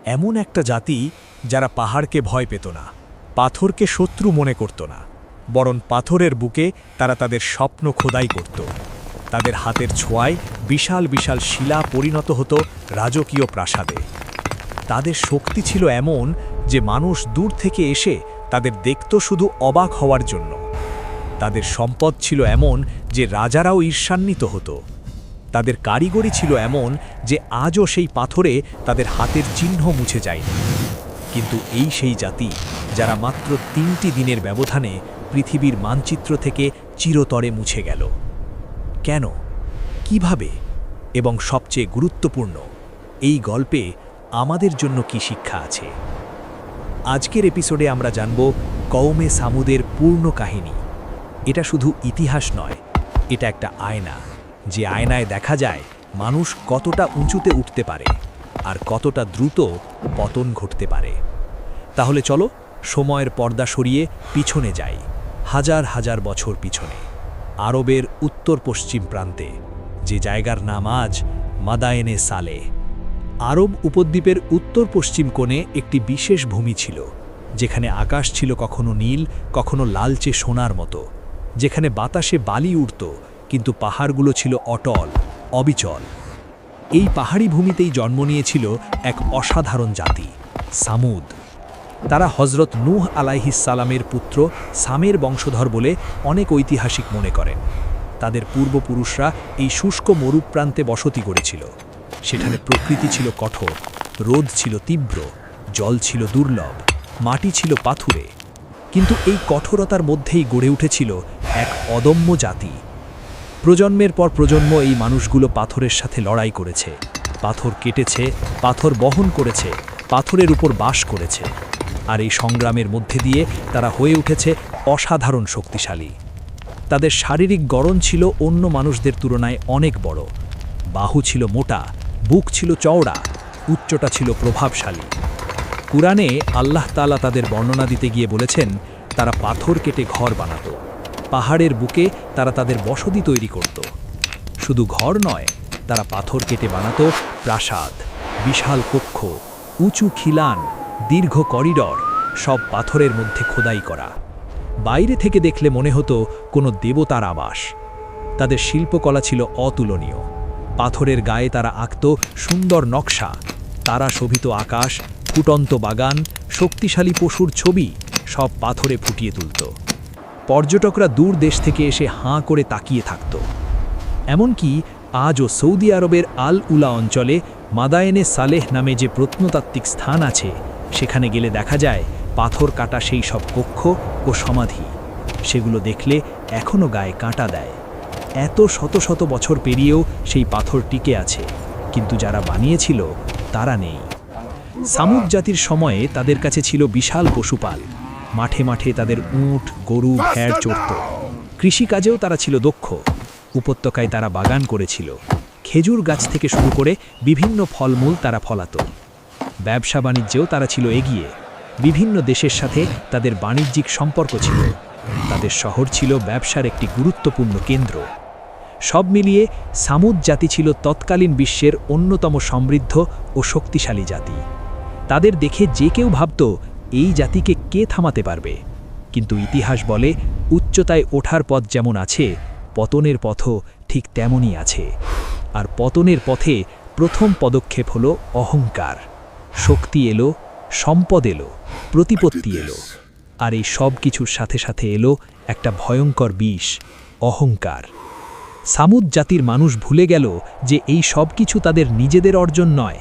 এমন একটা জাতি যারা পাহাড়কে ভয় পেত না, পাথরকে শত্রু মনে করত না, বরং পাথরের বুকে তারা তাদের স্বপ্ন খোদাই করত। তাদের হাতের ছোঁয়ায় বিশাল বিশাল শিলা পরিণত হতো রাজকীয় প্রাসাদে। তাদের শক্তি ছিল এমন যে মানুষ দূর থেকে এসে তাদের দেখত শুধু অবাক হওয়ার জন্য। তাদের সম্পদ ছিল এমন যে রাজারাও ঈর্ষান্বিত হতো। তাদের কারিগরি ছিল এমন যে আজও সেই পাথরে তাদের হাতের চিহ্ন মুছে যায়নি। কিন্তু এই সেই জাতি যারা মাত্র 3টি দিনের ব্যবধানে পৃথিবীর মানচিত্র থেকে চিরতরে মুছে গেল। কেন, কিভাবে, এবং সবচেয়ে গুরুত্বপূর্ণ, এই গল্পে আমাদের জন্য কি শিক্ষা আছে? আজকের এপিসোডে আমরা জানব কওমে সামুদের পূর্ণ কাহিনী। এটা শুধু ইতিহাস নয়, এটা একটা আয়না, যে আয়নায় দেখা যায় মানুষ কতটা উঁচুতে উঠতে পারে আর কতটা দ্রুত পতন ঘটতে পারে। তাহলে চলো সময়ের পর্দা সরিয়ে পিছনে যাই, হাজার হাজার বছর পিছনে, আরবের উত্তর পশ্চিম প্রান্তে, যে জায়গার নাম আজ মাদায়েনে সালেহ। আরব উপদ্বীপের উত্তর পশ্চিম কোণে একটি বিশেষ ভূমি ছিল, যেখানে আকাশ ছিল কখনো নীল, কখনো লালচে সোনার মতো, যেখানে বাতাসে বালি উড়ত কিন্তু পাহাড়গুলো ছিল অটল, অবিচল। এই পাহাড়ি ভূমিতেই জন্ম নিয়েছিল এক অসাধারণ জাতি, সামুদ। তারা হজরত নূহ আলাইহিস সালামের পুত্র সামের বংশধর বলে অনেক ঐতিহাসিক মনে করেন। তাদের পূর্বপুরুষরা এই শুষ্ক মরুপ্রান্তে বসতি গড়েছিল। সেখানে প্রকৃতি ছিল কঠোর, রোদ ছিল তীব্র, জল ছিল দুর্লভ, মাটি ছিল পাথুরে। কিন্তু এই কঠোরতার মধ্যেই গড়ে উঠেছিল এক অদম্য জাতি। প্রজন্মের পর প্রজন্ম এই মানুষগুলো পাথরের সাথে লড়াই করেছে, পাথর কেটেছে, পাথর বহন করেছে, পাথরের উপর বাস করেছে। আর এই সংগ্রামের মধ্যে দিয়ে তারা হয়ে উঠেছে অসাধারণ শক্তিশালী। তাদের শারীরিক গড়ন ছিল অন্য মানুষদের তুলনায় অনেক বড়। বাহু ছিল মোটা, বুক ছিল চওড়া, উচ্চতা ছিল প্রভাবশালী। কুরআনে আল্লাহ তাআলা তাদের বর্ণনা দিতে গিয়ে বলেছেন, তারা পাথর কেটে ঘর বানাত, পাহাড়ের বুকে তারা তাদের বসতি তৈরি করত। শুধু ঘর নয়, তারা পাথর কেটে বানাত প্রাসাদ, বিশাল কক্ষ, উঁচু খিলান, দীর্ঘ করিডর, সব পাথরের মধ্যে খোদাই করা। বাইরে থেকে দেখলে মনে হতো কোনো দেবতার আবাস। তাদের শিল্পকলা ছিল অতুলনীয়। পাথরের গায়ে তারা আঁকত সুন্দর নকশা, তারা শোভিত আকাশ, ফুটন্ত বাগান, শক্তিশালী পশুর ছবি, সব পাথরে ফুটিয়ে তুলত। পর্যটকরা দূর দেশ থেকে এসে হাঁ করে তাকিয়ে থাকত। এমনকি আজও সৌদি আরবের আল উলা অঞ্চলে মাদায়েনে সালেহ নামে যে প্রত্নতাত্ত্বিক স্থান আছে, সেখানে গেলে দেখা যায় পাথর কাটা সেই সব কক্ষ ও সমাধি। সেগুলো দেখলে এখনও গায়ে কাঁটা দেয়। এত শত শত বছর পেরিয়েও সেই পাথর টিকে আছে, কিন্তু যারা বানিয়েছিল তারা নেই। সামুদ জাতির সময়ে তাদের কাছে ছিল বিশাল পশুপাল। মাঠে মাঠে তাদের উট, গরু, ভেড় চড়ত। কৃষিকাজেও তারা ছিল দক্ষ। উপত্যকায় তারা বাগান করেছিল। খেজুর গাছ থেকে শুরু করে বিভিন্ন ফলমূল তারা ফলাত। ব্যবসা বাণিজ্যেও তারা ছিল এগিয়ে। বিভিন্ন দেশের সাথে তাদের বাণিজ্যিক সম্পর্ক ছিল। তাদের শহর ছিল ব্যবসার একটি গুরুত্বপূর্ণ কেন্দ্র। সব মিলিয়ে সামুদ জাতি ছিল তৎকালীন বিশ্বের অন্যতম সমৃদ্ধ ও শক্তিশালী জাতি। তাদের দেখে যে কেউ ভাবত, এই জাতিকে কে থামাতে পারবে? কিন্তু ইতিহাস বলে, উচ্চতায় ওঠার পথ যেমন আছে, পতনের পথও ঠিক তেমনই আছে। আর পতনের পথে প্রথম পদক্ষেপ হলো অহংকার। শক্তি এলো, সম্পদ এলো, প্রতিপত্তি এলো, আর এই সব কিছুর সাথে সাথে এলো একটা ভয়ঙ্কর বিষ, অহংকার। সামুদ জাতির মানুষ ভুলে গেল যে এই সব কিছু তাদের নিজেদের অর্জন নয়।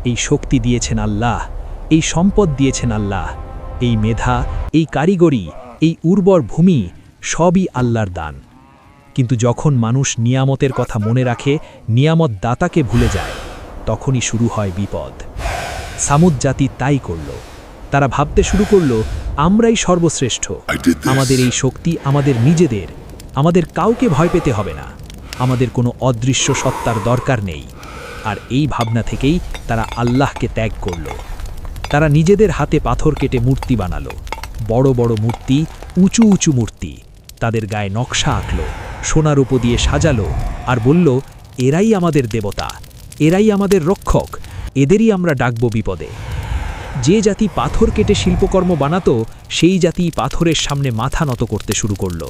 এই শক্তি দিয়েছেন আল্লাহ, এই সম্পদ দিয়েছেন আল্লাহ, এই মেধা, এই কারিগরি, এই উর্বর ভূমি, সবই আল্লাহর দান। কিন্তু যখন মানুষ নিয়ামতের কথা মনে রাখে, নিয়ামত দাতাকে ভুলে যায়, তখনই শুরু হয় বিপদ। সামুদ জাতি তাই করল। তারা ভাবতে শুরু করল, আমরাই সর্বশ্রেষ্ঠ, আমাদের এই শক্তি আমাদের নিজেদের, আমাদের কাউকে ভয় পেতে হবে না, আমাদের কোনো অদৃশ্য সত্তার দরকার নেই। আর এই ভাবনা থেকেই তারা আল্লাহকে ত্যাগ করল। তারা নিজেদের হাতে পাথর কেটে মূর্তি বানালো, বড় বড় মূর্তি, উঁচু উঁচু মূর্তি। তাদের গায়ে নকশা আঁকল, সোনার রূপো দিয়ে সাজালো, আর বলল, এরাই আমাদের দেবতা, এরাই আমাদের রক্ষক, এদেরই আমরা ডাকব বিপদে। যে জাতি পাথর কেটে শিল্পকর্ম বানাতো সেই জাতি পাথরের সামনে মাথা নত করতে শুরু করল।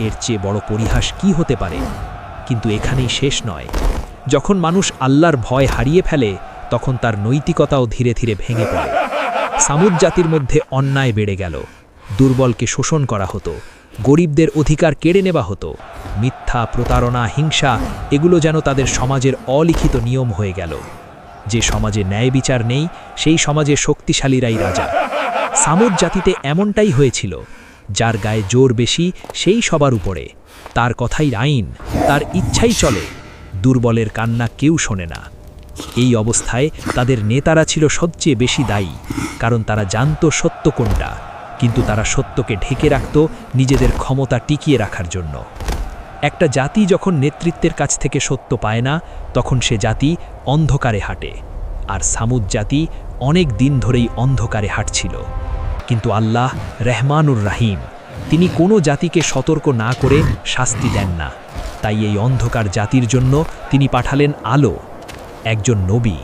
এর চেয়ে বড় পরিহাস কি হতে পারে? কিন্তু এখানেই শেষ নয়। যখন মানুষ আল্লাহর ভয় হারিয়ে ফেলে তখন তার নৈতিকতাও ধীরে ধীরে ভেঙে পড়ে। সামুদ জাতির মধ্যে অন্যায় বেড়ে গেল। দুর্বলকে শোষণ করা হতো, গরিবদের অধিকার কেড়ে নেওয়া হতো। মিথ্যা, প্রতারণা, হিংসা এগুলো যেন তাদের সমাজের অলিখিত নিয়ম হয়ে গেল। যে সমাজে ন্যায় বিচার নেই সেই সমাজে শক্তিশালীরাই রাজা। সামুদ জাতিতে এমনটাই হয়েছিল। যার গায়ে জোর বেশি সেই সবার উপরে, তার কথাই আইন, তার ইচ্ছাই চলে। দুর্বলের কান্না কেউ শোনে না। এই অবস্থায় তাদের নেতারা ছিল সবচেয়ে বেশি দায়ী, কারণ তারা জানত সত্য কোনটা, কিন্তু তারা সত্যকে ঢেকে রাখত নিজেদের ক্ষমতা টিকিয়ে রাখার জন্য। একটা জাতি যখন নেতৃত্বের কাছ থেকে সত্য পায় না তখন সে জাতি অন্ধকারে হাঁটে। আর সামুদ জাতি অনেক দিন ধরেই অন্ধকারে হাঁটছিল। কিন্তু আল্লাহ রহমানুর রাহিম, তিনি কোনো জাতিকে সতর্ক না করে শাস্তি দেন না। তাই এই অন্ধকার জাতির জন্য তিনি পাঠালেন আলো, একজন নবী।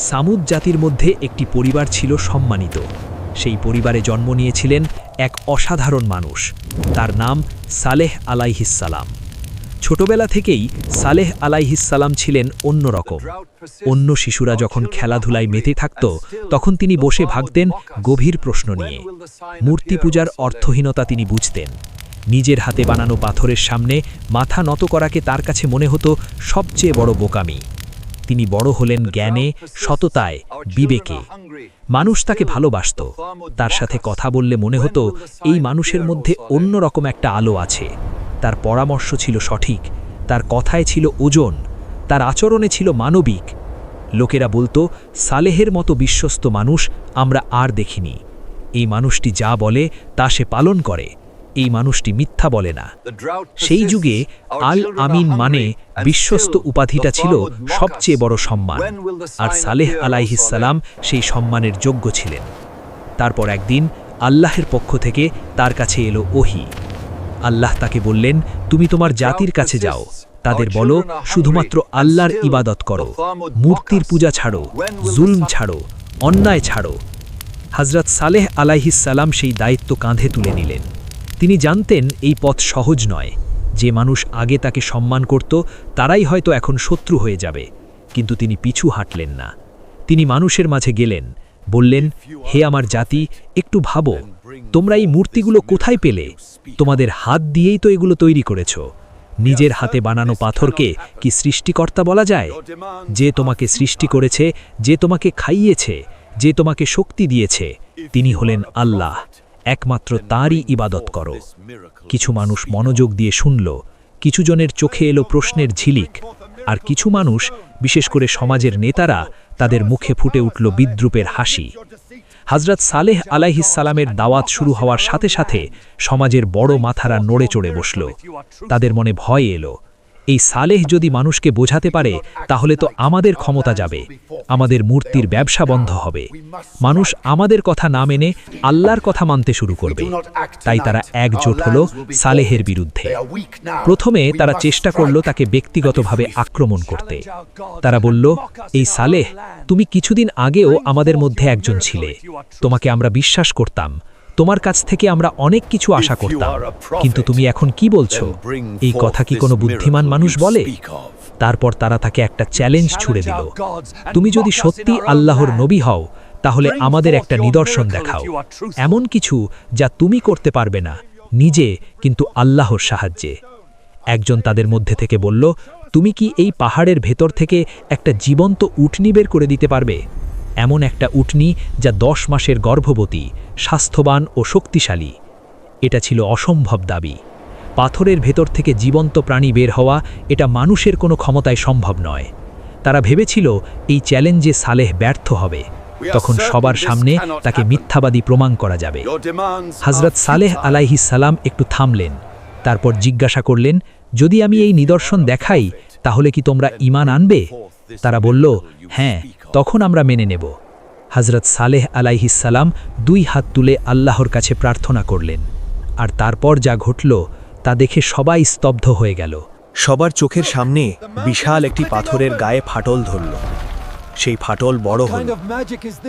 সামুদ জাতির মধ্যে একটি পরিবার ছিল সম্মানিত। সেই পরিবারে জন্ম নিয়েছিলেন এক অসাধারণ মানুষ, তার নাম সালেহ আলাইহিসসালাম। ছোটবেলা থেকেই সালেহ আলাইহিসসালাম ছিলেন অন্যরকম। অন্য শিশুরা যখন খেলাধুলায় মেতে থাকত তখন তিনি বসে ভাবতেন গভীর প্রশ্ন নিয়ে। মূর্তি পূজার অর্থহীনতা তিনি বুঝতেন। নিজের হাতে বানানো পাথরের সামনে মাথা নত করাকে তার কাছে মনে হতো সবচেয়ে বড় বোকামি। তিনি বড় হলেন জ্ঞানে, সততায়, বিবেকে। মানুষ তাকে ভালোবাসত। তার সাথে কথা বললে মনে হতো এই মানুষের মধ্যে অন্যরকম একটা আলো আছে। তার পরামর্শ ছিল সঠিক, তার কথায় ছিল ওজন, তার আচরণে ছিল মানবিক। লোকেরা বলতো, সালেহের মতো বিশ্বস্ত মানুষ আমরা আর দেখিনি। এই মানুষটি যা বলে তা সে পালন করে, এই মানুষটি মিথ্যা বলে না। সেই যুগে আল আমিন মানে বিশ্বস্ত উপাধিটা ছিল সবচেয়ে বড় সম্মান, আর সালেহ আলাইহিসসালাম সেই সম্মানের যোগ্য ছিলেন। তারপর একদিন আল্লাহের পক্ষ থেকে তার কাছে এলো ওহী। আল্লাহ তাকে বললেন, তুমি তোমার জাতির কাছে যাও, তাদের বলো শুধুমাত্র আল্লাহর ইবাদত করো, মূর্তির পূজা ছাড়ো, জুলম ছাড়ো, অন্যায় ছাড়ো। হযরত সালেহ আলাইহিসসালাম সেই দায়িত্ব কাঁধে তুলে নিলেন। তিনি জানতেন এই পথ সহজ নয়। যে মানুষ আগে তাকে সম্মান করত তারাই হয়তো এখন শত্রু হয়ে যাবে, কিন্তু তিনি পিছু হাঁটলেন না। তিনি মানুষের মাঝে গেলেন, বললেন, হে আমার জাতি, একটু ভাবো, তোমরা এই মূর্তিগুলো কোথায় পেলে? তোমাদের হাত দিয়েই তো এগুলো তৈরি করেছ। নিজের হাতে বানানো পাথরকে কি সৃষ্টিকর্তা বলা যায়? যে তোমাকে সৃষ্টি করেছে, যে তোমাকে খাইয়েছে, যে তোমাকে শক্তি দিয়েছে, তিনি হলেন আল্লাহ। একমাত্র তাঁরই ইবাদত করো। কিছু মানুষ মনোযোগ দিয়ে শুনল, কিছু জনের চোখে এলো প্রশ্নের ঝিলিক, আর কিছু মানুষ, বিশেষ করে সমাজের নেতারা, তাদের মুখে ফুটে উঠল বিদ্রুপের হাসি। হযরত সালেহ আলাইহিসসালামের দাওয়াত শুরু হওয়ার সাথে সাথে সমাজের বড় মাথারা নড়ে চড়ে বসল। তাদের মনে ভয় এলো, এই সালেহ যদি মানুষকে বোঝাতে পারে তাহলে তো আমাদের ক্ষমতা যাবে, আমাদের মূর্তির ব্যবসা বন্ধ হবে, মানুষ আমাদের কথা না মেনে আল্লাহর কথা মানতে শুরু করবে। তাই তারা একজোট হল সালেহের বিরুদ্ধে। প্রথমে তারা চেষ্টা করল তাকে ব্যক্তিগতভাবে আক্রমণ করতে। তারা বলল, এই সালেহ, তুমি কিছুদিন আগেও আমাদের মধ্যে একজন ছিলে, তোমাকে আমরা বিশ্বাস করতাম, তোমার কাছ থেকে আমরা অনেক কিছু আশা করতাম, কিন্তু তুমি এখন কি বলছো? এই কথা কি কোনো বুদ্ধিমান মানুষ বলে? তারপর তারা তাকে একটা চ্যালেঞ্জ ছুড়ে দিল, তুমি যদি সত্যি আল্লাহর নবী হও তাহলে আমাদের একটা নিদর্শন দেখাও, এমন কিছু যা তুমি করতে পারবে না নিজে, কিন্তু আল্লাহর সাহায্যে। একজন তাদের মধ্যে থেকে বলল, তুমি কি এই পাহাড়ের ভেতর থেকে একটা জীবন্ত উটনি বের করে দিতে পারবে? এমন একটা উটনি যা 10 মাসের গর্ভবতী, স্বাস্থ্যবান ও শক্তিশালী। এটা ছিল অসম্ভব দাবি। পাথরের ভেতর থেকে জীবন্ত প্রাণী বের হওয়া এটা মানুষের কোনো ক্ষমতায় সম্ভব নয়। তারা ভেবেছিল এই চ্যালেঞ্জে সালেহ ব্যর্থ হবে, তখন সবার সামনে তাকে মিথ্যাবাদী প্রমাণ করা যাবে। হযরত সালেহ আলাইহিসসালাম একটু থামলেন, তারপর জিজ্ঞাসা করলেন, যদি আমি এই নিদর্শন দেখাই তাহলে কি তোমরা ঈমান আনবে? তারা বলল, হ্যাঁ, তখন আমরা মেনে নেব। হযরত সালেহ আলাইহিসসালাম 2 হাত তুলে আল্লাহর কাছে প্রার্থনা করলেন, আর তারপর যা ঘটল তা দেখে সবাই স্তব্ধ হয়ে গেল। সবার চোখের সামনে বিশাল একটি পাথরের গায়ে ফাটল ধরল। সেই ফাটল বড় হল,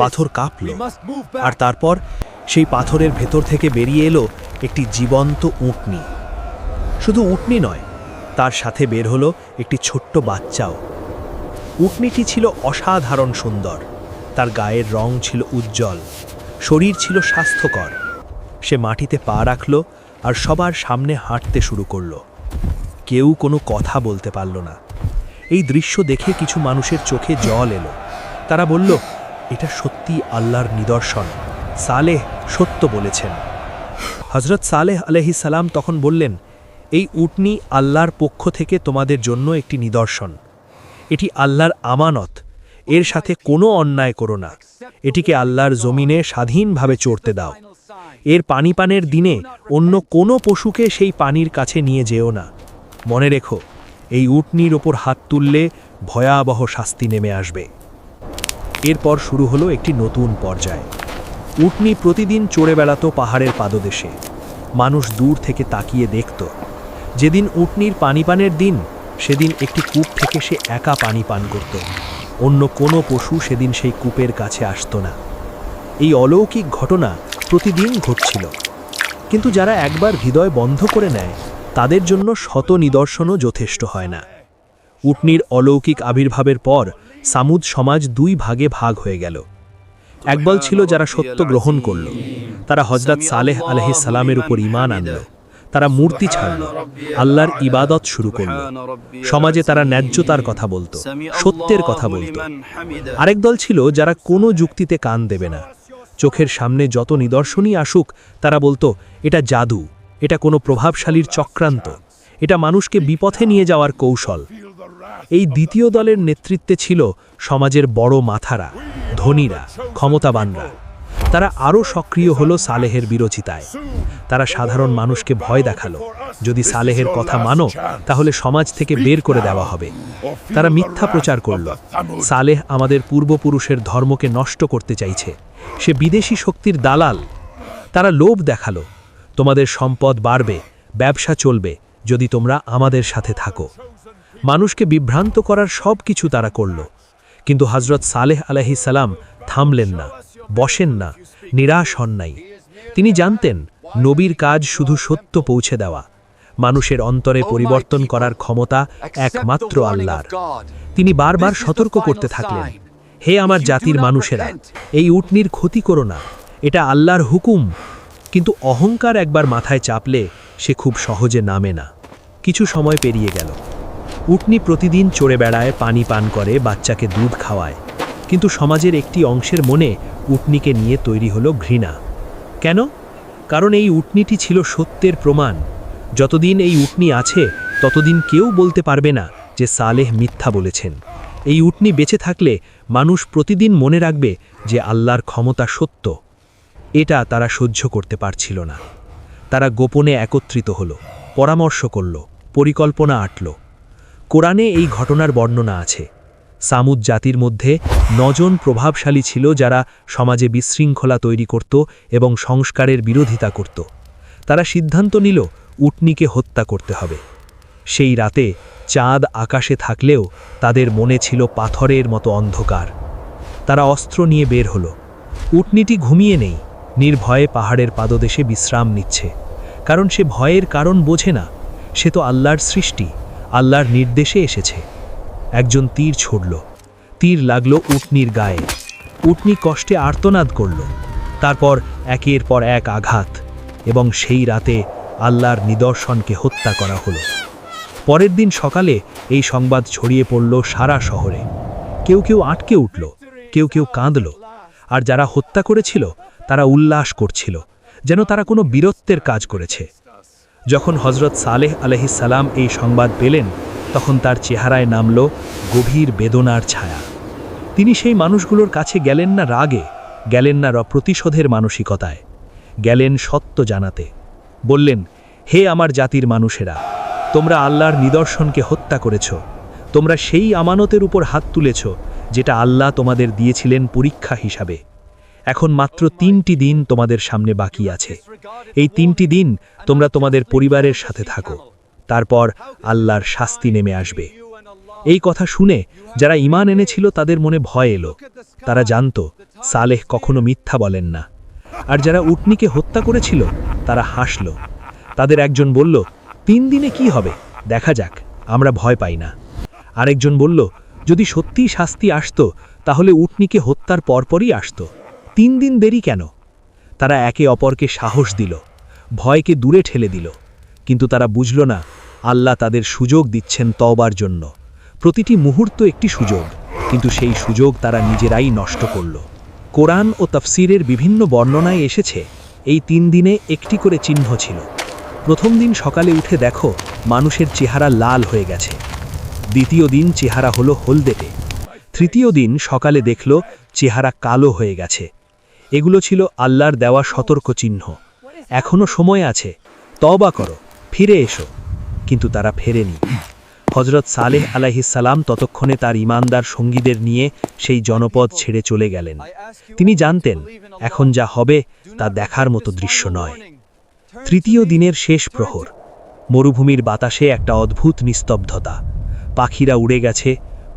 পাথর কাঁপল, আর তারপর সেই পাথরের ভেতর থেকে বেরিয়ে এলো একটি জীবন্ত উটনি। শুধু উটনি নয়, তার সাথে বের হলো একটি ছোট্ট বাচ্চাও। উটনিটি ছিল অসাধারণ সুন্দর, তার গায়ের রং ছিল উজ্জ্বল, শরীর ছিল স্বাস্থ্যকর। সে মাটিতে পা রাখল আর সবার সামনে হাঁটতে শুরু করল। কেউ কোনো কথা বলতে পারল না। এই দৃশ্য দেখে কিছু মানুষের চোখে জল এলো। তারা বলল, এটা সত্যি আল্লাহর নিদর্শন, সালেহ সত্য বলেছেন। হযরত সালেহ আলাইহিস সালাম তখন বললেন, এই উটনি আল্লাহর পক্ষ থেকে তোমাদের জন্য একটি নিদর্শন। এটি আল্লাহর আমানত, এর সাথে কোনো অন্যায় করো না। এটিকে আল্লাহর জমিনে স্বাধীনভাবে চড়তে দাও। এর পানি পানের দিনে অন্য কোনো পশুকে সেই পানির কাছে নিয়ে যেও না। মনে রেখো, এই উটনির ওপর হাত তুললে ভয়াবহ শাস্তি নেমে আসবে। এরপর শুরু হলো একটি নতুন পর্যায়। উটনি প্রতিদিন চড়ে বেড়াতো পাহাড়ের পাদদেশে। মানুষ দূর থেকে তাকিয়ে দেখত। যেদিন উটনির পানি পানের দিন, সেদিন একটি কূপ থেকে সে একা পানি পান করত। অন্য কোনো পশু সেদিন সেই কূপের কাছে আসতো না। এই অলৌকিক ঘটনা প্রতিদিন ঘটছিল। কিন্তু যারা একবার হৃদয় বন্ধ করে নেয়, তাদের জন্য শত নিদর্শনও যথেষ্ট হয় না। উটনির অলৌকিক আবির্ভাবের পর সামুদ সমাজ দুই ভাগে ভাগ হয়ে গেল। একদল ছিল যারা সত্য গ্রহণ করল। তারা হযরত সালেহ আলাইহিস সালামের উপর ঈমান আনল। তারা মূর্তি ছাড়ল, আল্লাহর ইবাদত শুরু করল। সমাজে তারা ন্যায্যতার কথা বলতো, সত্যের কথা বলতো। আরেক দল ছিল যারা কোনো যুক্তিতে কান দেবে না। চোখের সামনে যত নিদর্শনই আসুক, তারা বলতো, এটা জাদু, এটা কোনো প্রভাবশালীর চক্রান্ত, এটা মানুষকে বিপথে নিয়ে যাওয়ার কৌশল। এই দ্বিতীয় দলের নেতৃত্বে ছিল সমাজের বড় মাথারা, ধনীরা, ক্ষমতাবানরা। তারা আরও সক্রিয় হলো সালেহের বিরোধিতায়। তারা সাধারণ মানুষকে ভয় দেখালো, যদি সালেহের কথা মানো তাহলে সমাজ থেকে বের করে দেওয়া হবে। তারা মিথ্যা প্রচার করল, সালেহ আমাদের পূর্বপুরুষের ধর্মকে নষ্ট করতে চাইছে, সে বিদেশি শক্তির দালাল। তারা লোভ দেখালো, তোমাদের সম্পদ বাড়বে, ব্যবসা চলবে যদি তোমরা আমাদের সাথে থাকো। মানুষকে বিভ্রান্ত করার সব কিছু তারা করল। কিন্তু হযরত সালেহ আলাইহিস সালাম থামলেন না, বসেন না, নিরাশ হন নাই। তিনি জানতেন, নবীর কাজ শুধু সত্য পৌঁছে দেওয়া। মানুষের অন্তরে পরিবর্তন করার ক্ষমতা একমাত্র আল্লাহর। তিনি বারবার সতর্ক করতে থাকলেন, হে আমার জাতির মানুষেরা, এই উটনির ক্ষতি করো না, এটা আল্লাহর হুকুম। কিন্তু অহংকার একবার মাথায় চাপলে সে খুব সহজে নামে না। কিছু সময় পেরিয়ে গেল। উটনি প্রতিদিন চড়ে বেড়ায়, পানি পান করে, বাচ্চাকে দুধ খাওয়ায়। কিন্তু সমাজের একটি অংশের মনে উটনিকে নিয়ে তৈরি হলো ঘৃণা। কেন? কারণ এই উটনিটি ছিল সত্যের প্রমাণ। যতদিন এই উটনি আছে, ততদিন কেউ বলতে পারবে না যে সালেহ মিথ্যা বলেছেন। এই উটনি বেঁচে থাকলে মানুষ প্রতিদিন মনে রাখবে যে আল্লাহর ক্ষমতা সত্য। এটা তারা সহ্য করতে পারছিল না। তারা গোপনে একত্রিত হলো, পরামর্শ করল, পরিকল্পনা আঁটল। কোরআনে এই ঘটনার বর্ণনা আছে। সামুদ জাতির মধ্যে 9 জন প্রভাবশালী ছিল যারা সমাজে বিশৃঙ্খলা তৈরি করত এবং সংস্কারের বিরোধিতা করত। তারা সিদ্ধান্ত নিল উটনিকে হত্যা করতে হবে। সেই রাতে চাঁদ আকাশে থাকলেও তাদের মনে ছিল পাথরের মতো অন্ধকার। তারা অস্ত্র নিয়ে বের হলো। উটনিটি ঘুমিয়ে নেই, নির্ভয়ে পাহাড়ের পাদদেশে বিশ্রাম নিচ্ছে। কারণ সে ভয়ের কারণ বোঝে না, সে তো আল্লাহর সৃষ্টি, আল্লাহর নির্দেশে এসেছে। একজন তীর ছুড়ল, তীর লাগলো উটনির গায়ে। উটনি কষ্টে আর্তনাদ করল। তারপর একের পর এক আঘাত, এবং সেই রাতে আল্লাহর নিদর্শনকে হত্যা করা হলো। পরের দিন সকালে এই সংবাদ ছড়িয়ে পড়ল সারা শহরে। কেউ কেউ আটকে উঠল, কেউ কেউ কাঁদল, আর যারা হত্যা করেছিল তারা উল্লাস করছিল, যেন তারা কোনো বীরত্বের কাজ করেছে। যখন হযরত সালেহ আলাইহিস সালাম এই সংবাদ পেলেন, তখন তার চেহারায় নামল গভীর বেদনার ছায়া। তিনি সেই মানুষগুলোর কাছে গেলেন না রাগে, গেলেন না প্রতিশোধের মানসিকতায়, গেলেন সত্য জানাতে। বললেন, হে আমার জাতির মানুষেরা, তোমরা আল্লাহর নিদর্শনকে হত্যা করেছ। তোমরা সেই আমানতের উপর হাত তুলেছ যেটা আল্লাহ তোমাদের দিয়েছিলেন পরীক্ষা হিসাবে। এখন মাত্র 3টি দিন তোমাদের সামনে বাকি আছে। এই 3টি দিন তোমরা তোমাদের পরিবারের সাথে থাকো, তারপর আল্লাহর শাস্তি নেমে আসবে। এই কথা শুনে যারা ঈমান এনেছিল তাদের মনে ভয় এলো। তারা জানত সালেহ কখনো মিথ্যা বলেন না। আর যারা উটনীকে হত্যা করেছিল তারা হাসল। তাদের একজন বলল, 3 দিনে কি হবে, দেখা যাক, আমরা ভয় পাই না। আরেকজন বলল, যদি সত্যিই শাস্তি আসতো তাহলে উটনীকে হত্যার পরপরই আসতো, 3 দিন দেরি কেন? তারা একে অপরকে সাহস দিল, ভয়কে দূরে ঠেলে দিল। কিন্তু তারা বুঝল না আল্লাহ তাদের সুযোগ দিচ্ছেন তওবার জন্য। প্রতিটি মুহূর্ত একটি সুযোগ, কিন্তু সেই সুযোগ তারা নিজেরাই নষ্ট করল। কোরআন ও তাফসিরের বিভিন্ন বর্ণনায় এসেছে এই 3 দিনে একটি করে চিহ্ন ছিল। প্রথম দিন সকালে উঠে দেখো মানুষের চেহারা লাল হয়ে গেছে। দ্বিতীয় দিন চেহারা হলো হলদেটে। তৃতীয় দিন সকালে দেখল চেহারা কালো হয়ে গেছে। এগুলো ছিল আল্লাহর দেওয়া সতর্ক চিহ্ন। এখনো সময় আছে, তওবা করো, ফিরে এসো। কিন্তু তারা ফেরেনি। হযরত সালেহ আলাইহিস সালাম ততক্ষণে তার ঈমানদার সঙ্গীদের নিয়ে সেই জনপদ ছেড়ে চলে গেলেন। তিনি জানতেন এখন যা হবে তা দেখার মতো দৃশ্য নয়। তৃতীয় দিনের শেষ প্রহর। মরুভূমির বাতাসে একটা অদ্ভুত নিস্তব্ধতা। পাখিরা উড়ে গেছে,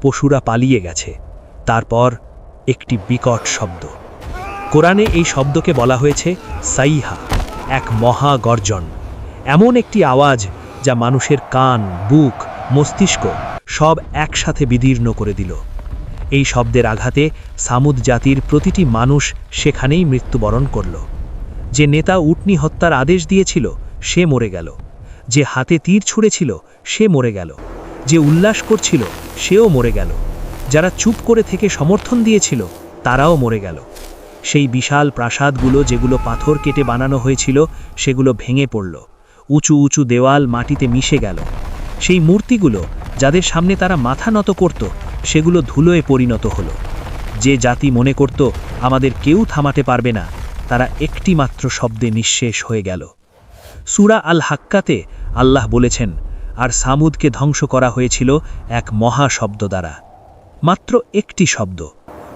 পশুরা পালিয়ে গেছে। তারপর একটি বিকট শব্দ। কোরআনে এই শব্দকে বলা হয়েছে সাইহা, এক মহা গর্জন। এমন একটি আওয়াজ যা মানুষের কান, বুক, মস্তিষ্ক সব একসাথে বিদীর্ণ করে দিল। এই শব্দের আঘাতে সামুদ জাতির প্রতিটি মানুষ সেখানেই মৃত্যুবরণ করল। যে নেতা উটনী হত্যার আদেশ দিয়েছিল সে মরে গেল। যে হাতে তীর ছুঁড়েছিল সে মরে গেল। যে উল্লাস করছিল সেও মরে গেল। যারা চুপ করে থেকে সমর্থন দিয়েছিল তারাও মরে গেল। সেই বিশাল প্রাসাদগুলো যেগুলো পাথর কেটে বানানো হয়েছিল সেগুলো ভেঙে পড়ল। উঁচু উঁচু দেওয়াল মাটিতে মিশে গেল। সেই মূর্তিগুলো যাদের সামনে তারা মাথা নত করত সেগুলো ধুলোয় পরিণত হলো। যে জাতি মনে করত আমাদের কেউ থামাতে পারবে না, তারা একটি মাত্র শব্দে নিঃশেষ হয়ে গেল। সূরা আল হাক্কাতে আল্লাহ বলেছেন, আর সামুদকে ধ্বংস করা হয়েছিল এক মহা শব্দ দ্বারা। মাত্র একটি শব্দ।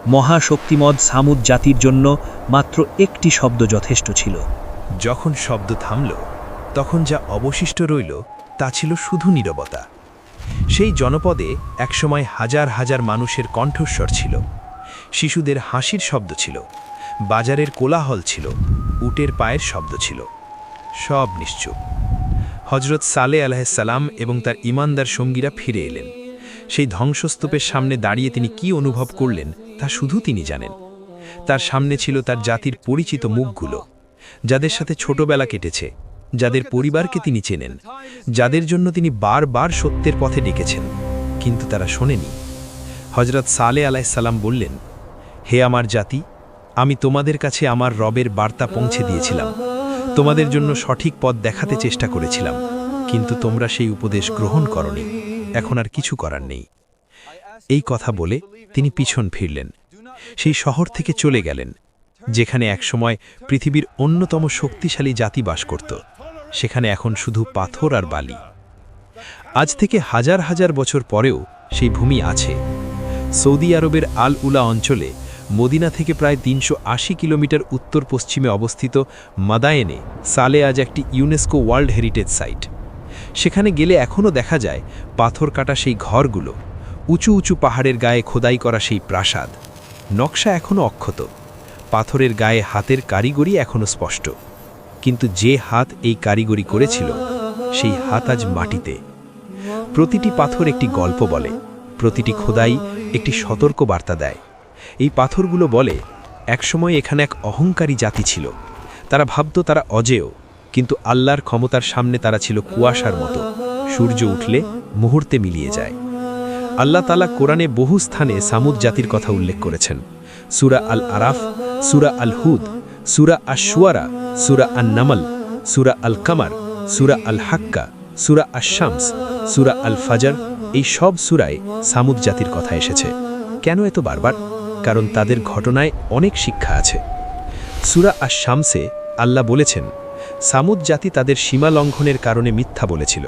মহাশক্তিমদ সামুদ জাতির জন্য মাত্র একটি শব্দ যথেষ্ট ছিল। যখন শব্দ থামল তখন যা অবশিষ্ট রইল তা ছিল শুধু নীরবতা। সেই জনপদে একসময় হাজার হাজার মানুষের কণ্ঠস্বর ছিল। শিশুদের হাসির শব্দ ছিল, বাজারের কোলাহল ছিল, উটের পায়ের শব্দ ছিল। সব নিশ্চুপ। হযরত সালেহ আলাইহিস সালাম এবং তার ঈমানদার সঙ্গীরা ফিরে এলেন। সেই ধ্বংসস্তূপের সামনে দাঁড়িয়ে তিনি কি অনুভব করলেন তা শুধু তিনি জানেন। তার সামনে ছিল তার জাতির পরিচিত মুখগুলো, যাদের সাথে ছোটবেলা কেটেছে, যাদের পরিবারকে তিনি চেনেন, যাদের জন্য তিনি বারবার সত্যের পথে ডেকেছেন, কিন্তু তারা শোনেনি। হযরত সালেহ আলাইহিস সালাম বললেন, হে আমার জাতি, আমি তোমাদের কাছে আমার রবের বার্তা পৌঁছে দিয়েছিলাম, তোমাদের জন্য সঠিক পথ দেখাতে চেষ্টা করেছিলাম, কিন্তু তোমরা সেই উপদেশ গ্রহণ করনি। এখন আর কিছু করার নেই। এই কথা বলে তিনি পিছন ফিরলেন। সেই শহর থেকে চলে গেলেন যেখানে একসময় পৃথিবীর অন্যতম শক্তিশালী জাতি বাস করত। সেখানে এখন শুধু পাথর আর বালি। আজ থেকে হাজার হাজার বছর পরেও সেই ভূমি আছে। সৌদি আরবের আল উলা অঞ্চলে মদিনা থেকে প্রায় 380 কিলোমিটার উত্তর পশ্চিমে অবস্থিত মাদায়েনে সালে আজ একটি ইউনেস্কো ওয়ার্ল্ড হেরিটেজ সাইট। সেখানে গেলে এখনও দেখা যায় পাথর কাটা সেই ঘরগুলো, উঁচু উঁচু পাহাড়ের গায়ে খোদাই করা সেই প্রাসাদ। নকশা এখনও অক্ষত, পাথরের গায়ে হাতের কারিগরি এখনও স্পষ্ট, কিন্তু যে হাত এই কারিগরি করেছিল সেই হাত আজ মাটিতে। প্রতিটি পাথর একটি গল্প বলে, প্রতিটি খোদাই একটি সতর্ক বার্তা দেয়। এই পাথরগুলো বলে একসময় এখানে এক অহংকারী জাতি ছিল। তারা ভাবত তারা অজেয়, কিন্তু আল্লাহর ক্ষমতার সামনে তারা ছিল কুয়াশার মতো, সূর্য উঠলে মুহূর্তে মিলিয়ে যায়। আল্লাহ তাআলা কোরআনে বহু স্থানে সামুদ জাতির কথা উল্লেখ করেছেন। সূরা আল আরাফ, সূরা আল হুদ, সূরা আশ-শুআরা, সূরা আন-নামল, সূরা আল কামার, সূরা আল হাক্কা, সূরা আশ-শামস, সূরা আল ফাজর, এই সব সূরায় সামুদ জাতির কথা এসেছে। কেন এত বারবার? কারণ তাদের ঘটনায় অনেক শিক্ষা আছে। সূরা আশ-শামসে আল্লাহ বলেছেন, সামুদ জাতি তাদের সীমা লঙ্ঘনের কারণে মিথ্যা বলেছিল।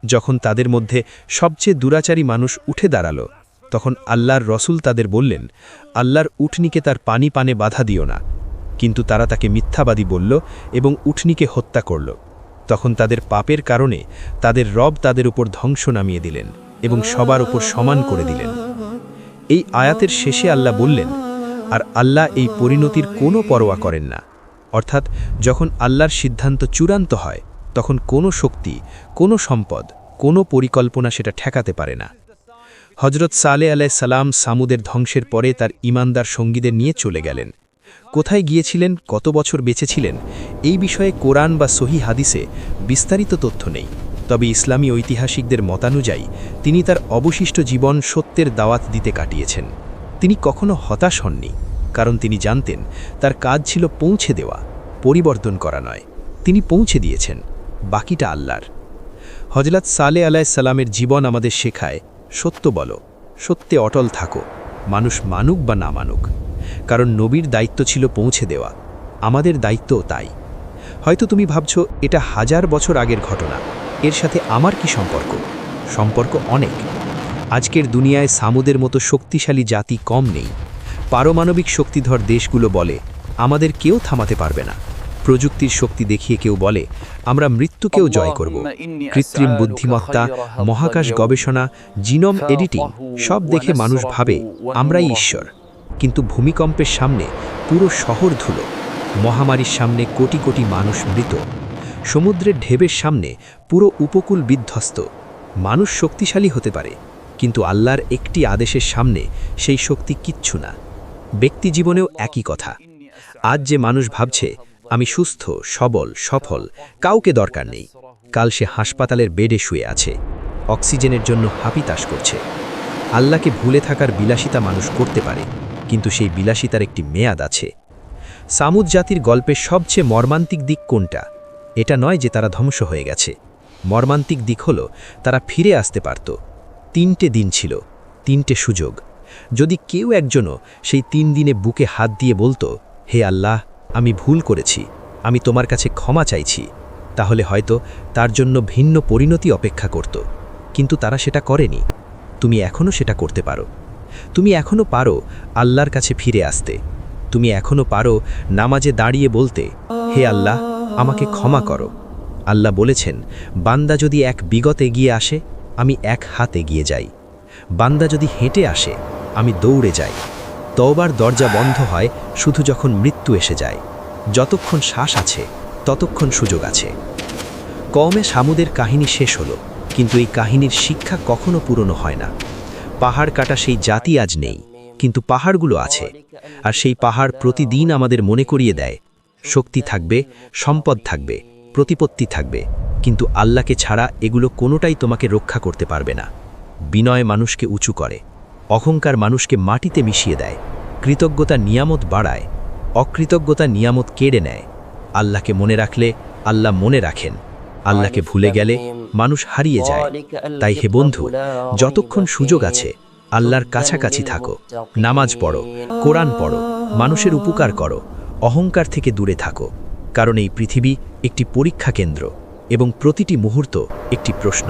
যখন তাদের মধ্যে সবচেয়ে দুরাচারী মানুষ উঠে দাঁড়ালো, তখন আল্লাহর রসুল তাদের বললেন, আল্লাহর উটনীকে তার পানি পানে বাধা দিও না। কিন্তু তারা তাকে মিথ্যাবাদী বলল এবং উটনীকে হত্যা করল। তখন তাদের পাপের কারণে তাদের রব তাদের উপর ধ্বংস নামিয়ে দিলেন। এবং সবার উপর সমান করে দিলেন। এই আয়াতের শেষে আল্লাহ বললেন, আর আল্লাহ এই পরিণতির কোনো পরোয়া করেন না। অর্থাৎ যখন আল্লাহর সিদ্ধান্ত চূড়ান্ত হয় তখন কোনো শক্তি, কোনো সম্পদ, কোনো পরিকল্পনা সেটা ঠেকাতে পারে না। হজরত সালেহ আলাইহিস সালাম সামুদের ধ্বংসের পরে তার ঈমানদার সঙ্গীদের নিয়ে চলে গেলেন। কোথায় গিয়েছিলেন, কত বছর বেঁচেছিলেন, এই বিষয়ে কোরআন বা সহি হাদিসে বিস্তারিত তথ্য নেই। তবে ইসলামী ঐতিহাসিকদের মতানুযায়ী তিনি তার অবশিষ্ট জীবন সত্যের দাওয়াত দিতে কাটিয়েছেন। তিনি কখনো হতাশ হননি, কারণ তিনি জানতেন তার কাজ ছিল পৌঁছে দেওয়া, পরিবর্তন করা নয়। তিনি পৌঁছে দিয়েছেন, বাকিটা আল্লাহর। হজরত সালেহ আলাইহিস সালামের জীবন আমাদের শেখায়, সত্য বলো, সত্যে অটল থাকো, মানুষ মানুক বা না মানুক। কারণ নবীর দায়িত্ব ছিল পৌঁছে দেওয়া, আমাদের দায়িত্বও তাই। হয়তো তুমি ভাবছো এটা 1000 বছর আগের ঘটনা, এর সাথে আমার কি সম্পর্ক? সম্পর্ক অনেক। আজকের দুনিয়ায় সামুদের মতো শক্তিশালী জাতি কম নেই। পারমাণবিক শক্তিধর দেশগুলো বলে আমাদের কেউ থামাতে পারবে না। প্রযুক্তির শক্তি দেখিয়ে কেউ বলে আমরা মৃত্যুকেও জয় করব। কৃত্রিম বুদ্ধিমত্তা, মহাকাশ গবেষণা, জিনোম এডিটিং সব দেখে মানুষ ভাবে আমরাই ঈশ্বর। কিন্তু ভূমিকম্পের সামনে পুরো শহর ধুলো, মহামারীর সামনে কোটি কোটি মানুষ মৃত, সমুদ্রের ঢেবের সামনে পুরো উপকূল বিধ্বস্ত। মানুষ শক্তিশালী হতে পারে, কিন্তু আল্লাহর একটি আদেশের সামনে সেই শক্তি কিচ্ছু না। ব্যক্তি জীবনেও একই কথা। আজ যে মানুষ ভাবছে আমি সুস্থ, সবল, সফল, কাউকে দরকার নেই, কাল সে হাসপাতালের বেডে শুয়ে আছে, অক্সিজেনের জন্য হাপিতাশ করছে। আল্লাহকে ভুলে থাকার বিলাসিতা মানুষ করতে পারে, কিন্তু সেই বিলাসিতার একটি মেয়াদ আছে। সামুদ জাতির গল্পের সবচেয়ে মর্মান্তিক দিক কোনটা? এটা নয় যে তারা ধ্বংস হয়ে গেছে। মর্মান্তিক দিক হলো তারা ফিরে আসতে পারত। 3টে দিন ছিল, 3টে সুযোগ। যদি কেউ একজনও সেই 3 দিনে বুকে হাত দিয়ে বলতো, হে আল্লাহ, আমি ভুল করেছি, আমি তোমার কাছে ক্ষমা চাইছি, তাহলে হয়তো তার জন্য ভিন্ন পরিণতি অপেক্ষা করত। কিন্তু তারা সেটা করেনি। তুমি এখনও সেটা করতে পারো। তুমি এখনও পারো আল্লাহর কাছে ফিরে আসতে। তুমি এখনও পারো নামাজে দাঁড়িয়ে বলতে, হে আল্লাহ, আমাকে ক্ষমা করো। আল্লাহ বলেছেন, বান্দা যদি এক বিগত এগিয়ে আসে, আমি এক হাত এগিয়ে যাই। বান্দা যদি হেঁটে আসে, আমি দৌড়ে যাই। তওবার দরজা বন্ধ হয় শুধু যখন মৃত্যু এসে যায়। যতক্ষণ শ্বাস আছে ততক্ষণ সুযোগ আছে। কওমে সামুদের কাহিনী শেষ হলো, কিন্তু এই কাহিনীর শিক্ষা কখনো পুরনো হয় না। পাহাড় কাটা সেই জাতি আজ নেই, কিন্তু পাহাড়গুলো আছে। আর সেই পাহাড় প্রতিদিন আমাদের মনে করিয়ে দেয়, শক্তি থাকবে, সম্পদ থাকবে, প্রতিপত্তি থাকবে, কিন্তু আল্লাহকে ছাড়া এগুলো কোনোটাই তোমাকে রক্ষা করতে পারবে না। বিনয় মানুষকে উঁচু করে, অহংকার মানুষকে মাটিতে মিশিয়ে দেয়, কৃতজ্ঞতা নিয়ামত বাড়ায়, অকৃতজ্ঞতা নিয়ামত কেড়ে নেয়। আল্লাহকে মনে রাখলে আল্লাহ মনে রাখেন, আল্লাহকে ভুলে গেলে মানুষ হারিয়ে যায়। তাই হে বন্ধু, যতক্ষণ সুযোগ আছে আল্লাহর কাছাকাছি থাকো, নামাজ পড়ো, কোরআন পড়ো, মানুষের উপকার করো, অহংকার থেকে দূরে থাকো। কারণ এই পৃথিবী একটি পরীক্ষা কেন্দ্র এবং প্রতিটি মুহূর্ত একটি প্রশ্ন।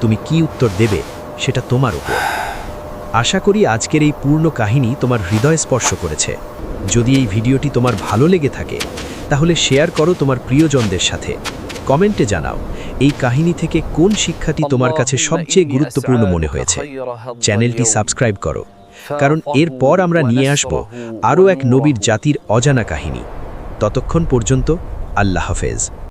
তুমি কি উত্তর দেবে সেটা তোমার উপর। আশা করি আজকের এই পূর্ণ কাহিনী তোমার হৃদয় স্পর্শ করেছে। যদি এই ভিডিওটি তোমার ভালো লেগে থাকে তাহলে শেয়ার করো তোমার প্রিয়জনদের সাথে। কমেন্টে জানাও এই কাহিনী থেকে কোন শিক্ষাটি তোমার কাছে সবচেয়ে গুরুত্বপূর্ণ মনে হয়েছে। চ্যানেলটি সাবস্ক্রাইব করো, কারণ এরপর আমরা নিয়ে আসব আরও এক নবীর জাতির অজানা কাহিনী। ততক্ষণ পর্যন্ত আল্লাহ হাফেজ।